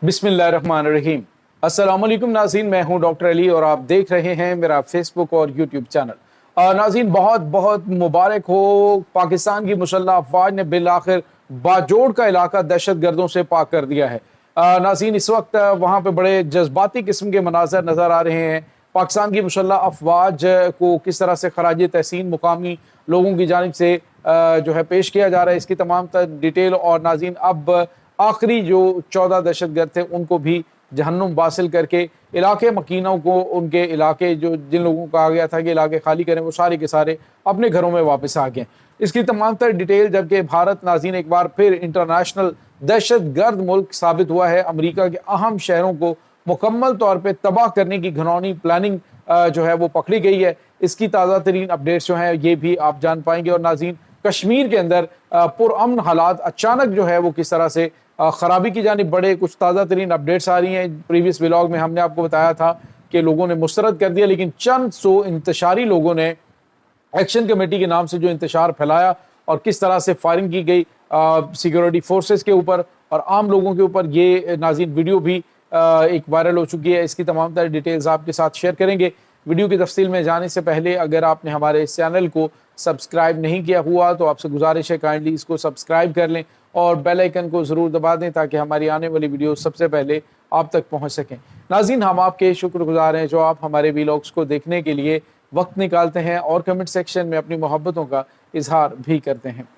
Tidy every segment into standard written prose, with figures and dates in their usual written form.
बिस्मिल्लाहिर्रहमानिर्रहीम। अस्सलाम वालेकुम नाज़रीन, मैं हूं डॉक्टर अली और आप देख रहे हैं मेरा फेसबुक और यूट्यूब चैनल। नाज़रीन, बहुत बहुत मुबारक हो, पाकिस्तान की मुसल्लह अफवाज ने बिल आखिर बाजोड़ का इलाका दहशत गर्दों से पाक कर दिया है। नाज़रीन, इस वक्त वहाँ पे बड़े जज्बाती किस्म के मनाजर नज़र आ रहे हैं। पाकिस्तान की मुसल्लह अफवाज को किस तरह से खराज तहसीन मुकामी लोगों की जानिब से जो है पेश किया जा रहा है, इसकी तमाम डिटेल। और नाज़रीन, अब आखिरी जो 14 दहशतगर्द थे उनको भी जहन्नुम वासिल करके इलाके मकीनों को, उनके इलाके जो जिन लोगों को कहा गया था कि इलाके खाली करें, वो सारे के सारे अपने घरों में वापस आ गए। इसकी तमाम तर डिटेल, जबकि भारत नाज़रीन एक बार फिर इंटरनेशनल दहशतगर्द मुल्क साबित हुआ है। अमरीका के अहम शहरों को मुकम्मल तौर पर तबाह करने की घिनौनी प्लानिंग जो है वो पकड़ी गई है। इसकी ताज़ा तरीन अपडेट्स जो हैं ये भी आप जान पाएंगे। और नाज़रीन, कश्मीर के अंदर पुरअमन हालात अचानक जो है वो किस तरह से खराबी की जानिब बढ़े, कुछ ताज़ा तरीन अपडेट्स आ रही हैं। प्रीवियस व्लॉग में हमने आपको बताया था कि लोगों ने मुस्तरद कर दिया, लेकिन चंद सौ इंतशारी लोगों ने एक्शन कमेटी के नाम से जो इंतशार फैलाया और किस तरह से फायरिंग की गई सिक्योरिटी फोर्सेस के ऊपर और आम लोगों के ऊपर, ये नाज़रीन वीडियो भी एक वायरल हो चुकी है। इसकी तमाम तरह डिटेल्स आपके साथ शेयर करेंगे। वीडियो की तफसील में जाने से पहले अगर आपने हमारे इस चैनल को सब्सक्राइब नहीं किया हुआ तो आपसे गुजारिश है काइंडली इसको सब्सक्राइब कर लें और बेल आइकन को ज़रूर दबा दें ताकि हमारी आने वाली वीडियो सबसे पहले आप तक पहुंच सकें। नाज़रीन, हम आपके शुक्रगुजार हैं जो आप हमारे वीलॉग्स को देखने के लिए वक्त निकालते हैं और कमेंट सेक्शन में अपनी मोहब्बतों का इजहार भी करते हैं।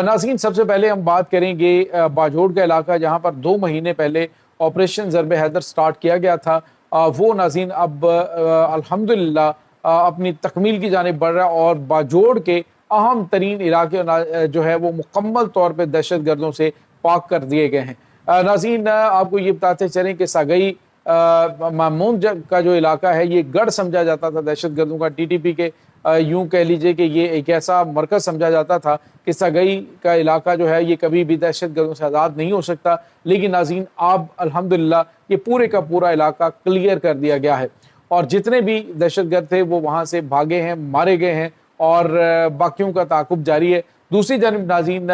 नाज़रीन, सबसे पहले हम बात करेंगे बाजोड़ का इलाका, जहाँ पर 2 महीने पहले ऑपरेशन ज़रब हैदर स्टार्ट किया गया था। वो नाज़रीन अब अल्हम्दुलिल्लाह अपनी तकमील की जानिब बढ़ रहा है और बाजोड़ के अहम तरीन इलाके जो है वो मुकम्मल तौर पर दहशत गर्दों से पाक कर दिए गए हैं। नाज़रीन, आपको ये बताते चलें कि सगई मामून का जो इलाका है ये गढ़ समझा जाता था दहशत गर्दों का, टीटीपी के यूं कह लीजिए कि ये एक ऐसा मरकज समझा जाता था कि सगई का इलाका जो है ये कभी भी दहशत गर्दों से आज़ाद नहीं हो सकता। लेकिन नाज़रीन, अब अल्हम्दुलिल्लाह ये पूरे का पूरा इलाका क्लियर कर दिया गया है और जितने भी दहशतगर्द थे वो वहाँ से भागे हैं, मारे गए हैं और बाकियों का ताक़ुब जारी है। दूसरी जानिब नाज़रीन,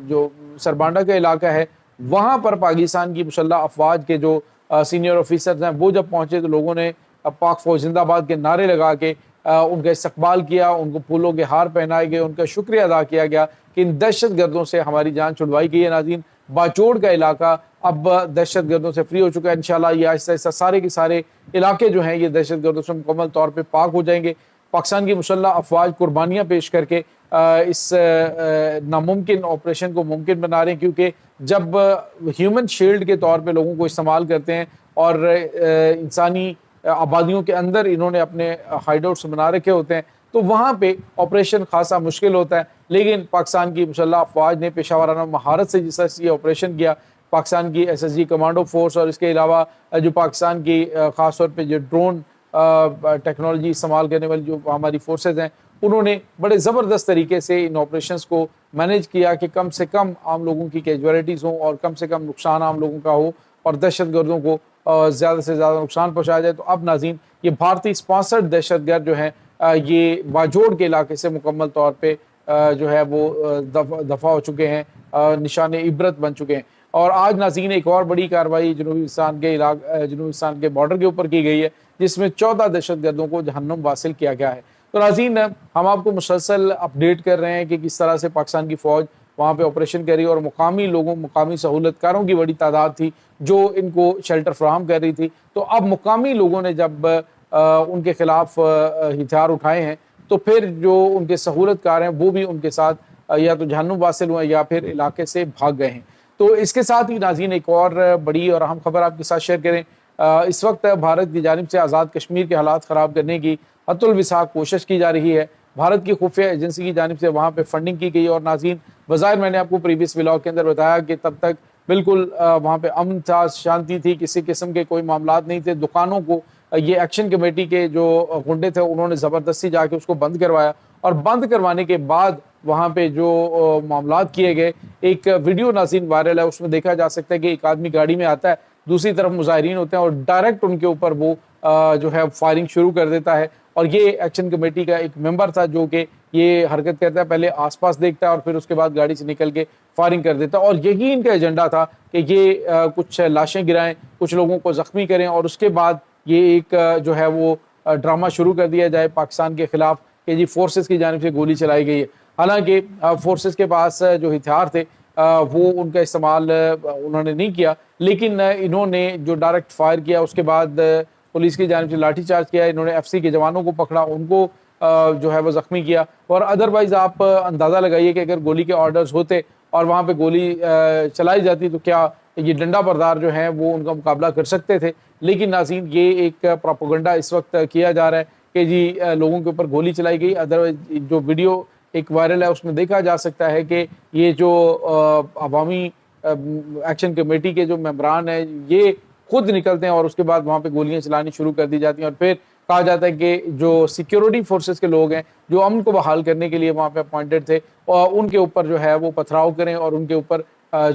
जो सरबांडा का इलाका है वहाँ पर पाकिस्तान की मुसल्लह अफवाज के जो सीनियर ऑफिसर्स हैं वो जब पहुँचे तो लोगों ने पाक फौज जिंदाबाद के नारे लगा के उनका इस्तकबाल किया, उनको फूलों के हार पहनाए गए, उनका शुक्रिया अदा किया गया कि इन दहशत गर्दों से हमारी जान छुड़वाई गई है। नाज़रीन, बाजोड़ का इलाका अब दहशत गर्दों से फ्री हो चुका है। इंशाल्लाह ये आहिस्ता आहिस्ता सारे के सारे इलाके जो हैं ये दहशत गर्दों से मुकम्मल तौर पर पाक हो जाएंगे। पाकिस्तान की मुसल्लह अफवाज कुर्बानियाँ पेश करके इस नामुमकिन ऑपरेशन को मुमकिन बना रहे हैं, क्योंकि जब ह्यूमन शील्ड के तौर पे लोगों को इस्तेमाल करते हैं और इंसानी आबादियों के अंदर इन्होंने अपने हाइडआउट्स बना रखे होते हैं तो वहाँ पे ऑपरेशन खासा मुश्किल होता है। लेकिन पाकिस्तान की मुसल्लह अफवाज ने पेशावराना महारत से जिस तरह से ये ऑपरेशन किया, पाकिस्तान की SSG कमांडो फोर्स और इसके अलावा जो पाकिस्तान की ख़ास तौर पे जो ड्रोन टेक्नोलॉजी इस्तेमाल करने वाली जो हमारी फोर्सेज हैं, उन्होंने बड़े ज़बरदस्त तरीके से इन ऑपरेशंस को मैनेज किया कि कम से कम आम लोगों की कैजुअलिटीज़ हों और कम से कम नुकसान आम लोगों का हो और दहशत गर्दों को ज़्यादा से ज़्यादा नुकसान पहुँचाया जाए। तो अब नाज़रीन, ये भारतीय स्पॉन्सर्ड दहशत गर्द जो हैं ये बाजोड़ के इलाके से मुकम्मल तौर पर जो है वो दफ़ा हो चुके हैं, निशान इबरत बन चुके हैं। और आज नाज़रीन एक और बड़ी कार्रवाई जनूबिस्तान के बॉर्डर के ऊपर की गई है, जिसमें 14 दहशत गर्दों को जहन्नुम वासिल किया गया है। तो नाज़रीन, हम आपको मुसलसल अपडेट कर रहे हैं कि किस तरह से पाकिस्तान की फ़ौज वहाँ पे ऑपरेशन कर रही है और मुकामी लोगों, मुकामी सहूलतकारों की बड़ी तादाद थी जो इनको शेल्टर फराहम कर रही थी। तो अब मुकामी लोगों ने जब उनके खिलाफ हथियार उठाए हैं तो फिर जो उनके सहूलतकार हैं वो भी उनके साथ या तो जहन्नुम वासिल हुए या फिर इलाके से भाग गए हैं। तो इसके साथ ही नाज़रीन एक और बड़ी और अहम खबर आपके साथ शेयर करें। इस वक्त भारत की जानिब से आज़ाद कश्मीर के हालात ख़राब करने की हतुल विसाक कोशिश की जा रही है। भारत की खुफिया एजेंसी की जानिब से वहाँ पे फंडिंग की गई और नाज़रीन, बज़ाहिर मैंने आपको प्रीवियस व्लॉग के अंदर बताया कि तब तक बिल्कुल वहाँ पे अमन था, शांति थी, किसी किस्म के कोई मामलात नहीं थे। दुकानों को ये एक्शन कमेटी के जो गुंडे थे उन्होंने ज़बरदस्ती जाके उसको बंद करवाया और बंद करवाने के बाद वहाँ पे जो मामलात किए गए, एक वीडियो नाज़रीन वायरल है, उसमें देखा जा सकता है कि एक आदमी गाड़ी में आता है, दूसरी तरफ मुजाहिरीन होते हैं और डायरेक्ट उनके ऊपर वो جو ہے فائرنگ شروع کر دیتا ہے، اور یہ ایکشن کمیٹی کا ایک ممبر تھا جو کہ یہ حرکت کرتا ہے، پہلے آس پاس دیکھتا ہے اور پھر اس کے بعد گاڑی سے نکل کے فائرنگ کر دیتا ہے، اور یہی ان کا ایجنڈا تھا کہ یہ کچھ لاشیں گرائیں، کچھ لوگوں کو زخمی کریں، اور اس کے بعد یہ ایک جو ہے وہ ڈرامہ شروع کر دیا جائے پاکستان کے خلاف کہ جی فورسز کی جانب سے گولی چلائی گئی ہے۔ حالانکہ فورسز کے پاس جو ہتھیار تھے وہ ان کا استعمال انہوں نے نہیں کیا، لیکن انہوں نے جو ڈائریکٹ فائر کیا، اس کے بعد پولیس کی جانب سے لاٹھی چارج کیا، انہوں نے ایف سی کے جوانوں کو پکڑا، ان کو جو ہے وہ زخمی کیا، اور ادروائز آپ اندازہ لگائیے کہ اگر گولی کے آرڈرز ہوتے اور وہاں پہ گولی چلائی جاتی تو کیا یہ ڈنڈا بردار جو ہیں وہ ان کا مقابلہ کر سکتے تھے۔ لیکن ناظرین یہ ایک پروپیگنڈا اس وقت کیا جا رہا ہے کہ جی لوگوں کے اوپر گولی چلائی گئی، ادروائز جو ویڈیو ایک وائرل ہے اس میں دیکھا جا سکتا ہے کہ یہ جو عوامی ایکشن کمیٹی کے جو ممبران ہیں یہ خود نکلتے ہیں اور اس کے بعد وہاں پہ گولیاں چلانی شروع کر دی جاتی ہیں، اور پھر کہا جاتا ہے کہ جو سیکیورٹی فورسز کے لوگ ہیں جو امن کو بحال کرنے کے لیے وہاں پہ اپوائنٹڈ تھے، اور ان کے اوپر جو ہے وہ پتھراؤ کریں اور ان کے اوپر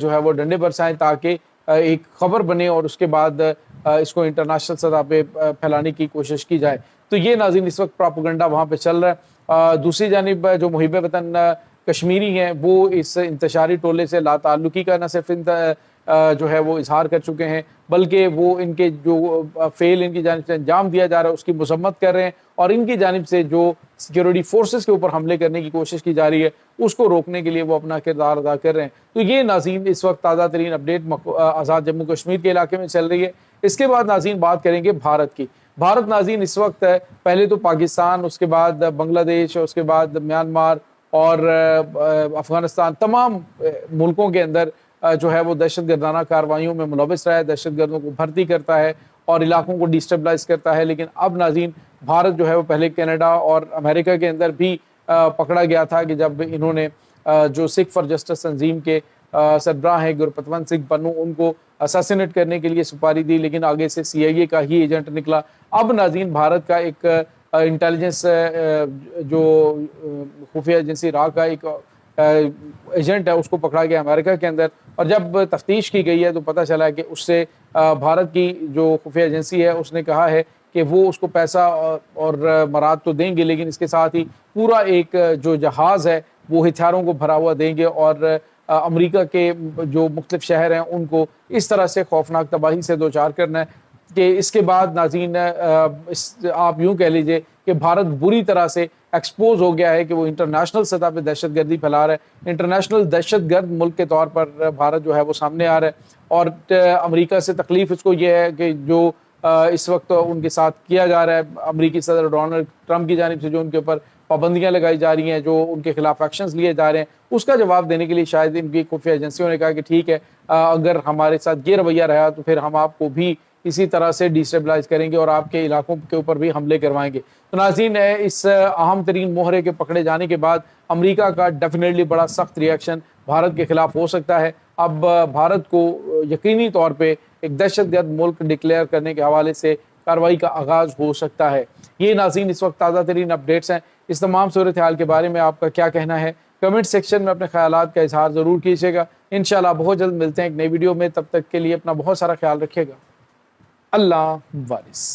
جو ہے وہ ڈنڈے برسائیں تاکہ ایک خبر بنے اور اس کے بعد اس کو انٹرنیشنل سطح پہ پھیلانے کی کوشش کی جائے۔ تو یہ ناظرین اس وقت پروپیگنڈا وہاں پہ چل رہا ہے۔ دوسری جانب جو محب وطن کشمیری ہیں وہ اس انتشاری ٹولے سے لا تعلقی کا نہ صرف جو ہے وہ اظہار کر چکے ہیں، بلکہ وہ ان کے جو فعل ان کی جانب سے انجام دیا جا رہا ہے اس کی مذمت کر رہے ہیں، اور ان کی جانب سے جو سیکیورٹی فورسز کے اوپر حملے کرنے کی کوشش کی جا رہی ہے اس کو روکنے کے لیے وہ اپنا کردار ادا کر رہے ہیں۔ تو یہ ناظرین اس وقت تازہ ترین اپڈیٹ آزاد جموں کشمیر کے علاقے میں چل رہی ہے۔ اس کے بعد ناظرین بات کریں گے بھارت کی۔ بھارت ناظرین اس وقت پہلے تو پاکستان، اس کے بعد بنگلہ دیش، اس کے بعد میانمار اور افغانستان، تمام ملکوں کے اندر جو ہے وہ دہشت گردانہ کارروائیوں میں ملوث رہا ہے، دہشت گردوں کو بھرتی کرتا ہے اور علاقوں کو ڈیسٹیبلائز کرتا ہے۔ لیکن اب ناظرین بھارت جو ہے وہ پہلے کینیڈا اور امریکہ کے اندر بھی پکڑا گیا تھا کہ جب انہوں نے جو سکھ فار جسٹس تنظیم کے سربراہ ہیں گرپتونت سنگھ پنو، ان کو اساسینیٹ کرنے کے لیے سپاری دی، لیکن آگے سے سی آئی اے کا ہی ایجنٹ نکلا۔ اب ناظرین بھارت کا ایک انٹیلیجنس جو خفیہ ایجنسی را کا ایک ایجنٹ ہے اس کو پکڑا گیا امریکہ کے اندر، اور جب تفتیش کی گئی ہے تو پتہ چلا کہ اس سے بھارت کی جو خفیہ ایجنسی ہے اس نے کہا ہے کہ وہ اس کو پیسہ اور مراد تو دیں گے، لیکن اس کے ساتھ ہی پورا ایک جو جہاز ہے وہ ہتھیاروں کو بھرا ہوا دیں گے، اور امریکہ کے جو مختلف شہر ہیں ان کو اس طرح سے خوفناک تباہی سے دوچار کرنا ہے کہ اس کے بعد ناظرین آپ یوں کہہ لیجئے کہ بھارت بری طرح سے ایکسپوز ہو گیا ہے کہ وہ انٹرنیشنل سطح پہ دہشت گردی پھیلا رہا ہے۔ انٹرنیشنل دہشت گرد ملک کے طور پر بھارت جو ہے وہ سامنے آ رہا ہے، اور امریکہ سے تکلیف اس کو یہ ہے کہ جو اس وقت ان کے ساتھ کیا جا رہا ہے، امریکی صدر ڈونلڈ ٹرمپ کی جانب سے جو ان کے اوپر پابندیاں لگائی جا رہی ہیں، جو ان کے خلاف ایکشنز لیے جا رہے ہیں، اس کا جواب دینے کے لیے شاید ان کی خفیہ ایجنسیوں نے کہا کہ ٹھیک ہے اگر ہمارے ساتھ یہ رویہ رہا تو پھر ہم آپ کو بھی اسی طرح سے ڈیسٹیبلائز کریں گے اور آپ کے علاقوں کے اوپر بھی حملے کروائیں گے۔ تو ناظرین اس اہم ترین مہرے کے پکڑے جانے کے بعد امریکہ کا ڈیفینیٹلی بڑا سخت ری ایکشن بھارت کے خلاف ہو سکتا ہے۔ اب بھارت کو یقینی طور پہ ایک دہشت گرد ملک ڈکلیئر کرنے کے حوالے سے کارروائی کا آغاز ہو سکتا ہے۔ یہ ناظرین اس وقت تازہ ترین اپڈیٹس ہیں۔ اس تمام صورتحال کے بارے میں آپ کا کیا کہنا ہے؟ کمنٹ سیکشن میں اپنے خیالات کا اظہار ضرور کیجیے گا۔ انشاءاللہ بہت جلد ملتے ہیں ایک نئی ویڈیو میں، تب تک کے لیے اپنا بہت سارا خیال رکھیے گا۔ اللہ وارث۔